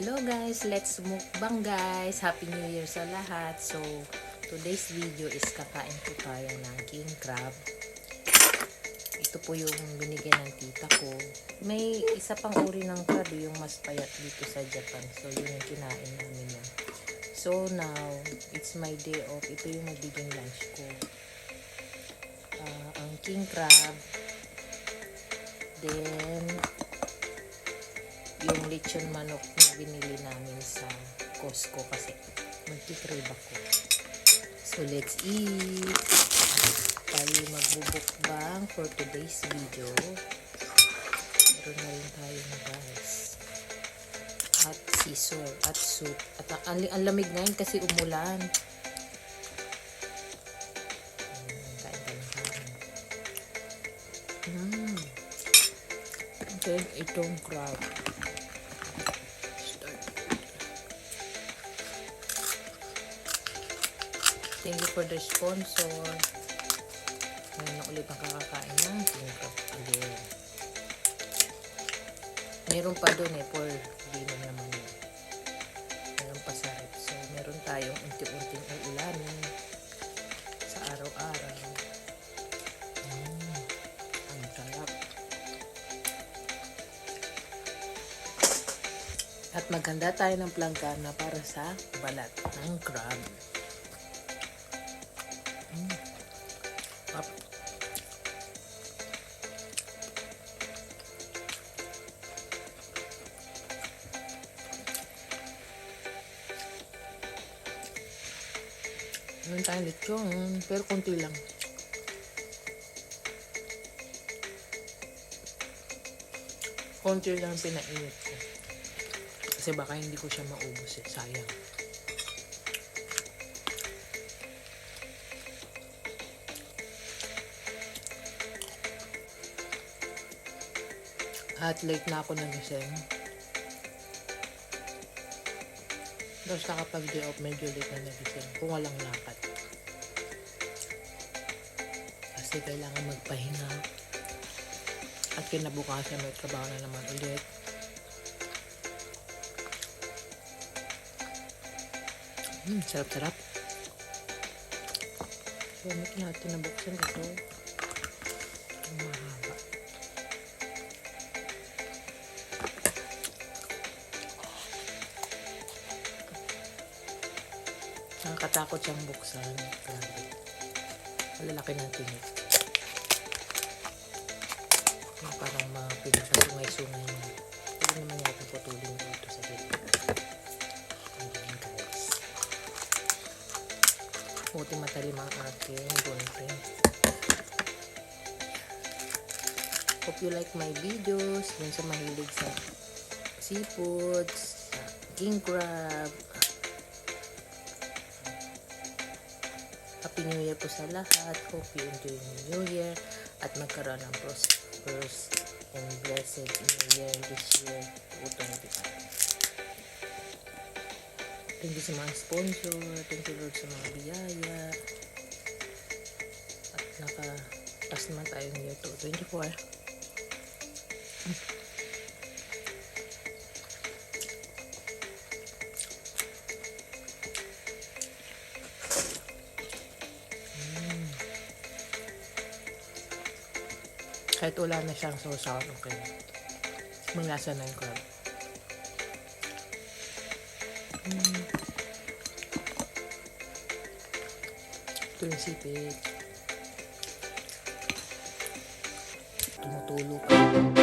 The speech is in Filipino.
Hello guys, let's mukbang guys. Happy New Year sa lahat. So, today's video is kakain po tayo ng king crab. Ito po yung binigyan ng tita ko. May isa pang uri ng crab, yung mas payat dito sa Japan. So, yun yung kinain namin yan. So, now, it's my day off. Ito yung magiging lunch ko. Ang king crab. Then, yung lechon manok na binili namin sa Costco kasi magkikrave ako. So, let's eat! Tayo magbubukbang for today's video. Meron na rin tayo na guys. At sisor, at soup. At ang lamig ngayon kasi umulan. Kain ka lang kain. Okay, itong crab. Thank you for the sponsor. Ngayon na ulit ang kakakain ng king crab again. Meron pa doon for dinner naman yun. Meron pa sa rep. So, meron tayong unti-unting ulanin sa araw-araw. Ang sarap. At maganda tayo ng planggana para sa balat ng crab. Meron tayong lechon, pero konti lang. Konti lang pinainit ko. Kasi baka hindi ko siya maubos sayang. At late na ako nagising. Tapos nakapag-day off, medyo late na nagising. Kung walang lakad. Kasi kailangan magpahinga. At kinabukasan may trabaho na naman ulit. Sarap-sarap. Gamit natin na buksan ito. Mahaba. Nakakatakot siyang buksan. Grabe. Malalaki ng tinik. Parang mga pinakasungay-sungay niya. Pwede naman natin putulin dito sa gilid. Ayan guys. Buti matalim ang aking boyfriend. Hope you like my videos. Yun sa mahilig sa seafoods, sa king crab. Happy New Year po sa lahat. Hope you enjoy the New Year at magkaroon ng prosperous and blessed New Year this year 2025. Thank you sa mga sponsor. Thank you Lord sa mga biyaya. At nakapas naman tayong year 2024. Kahit wala na siyang sausawan, okay. Manglasa na yung crab. Ito yung sipit. Tumutulo pa.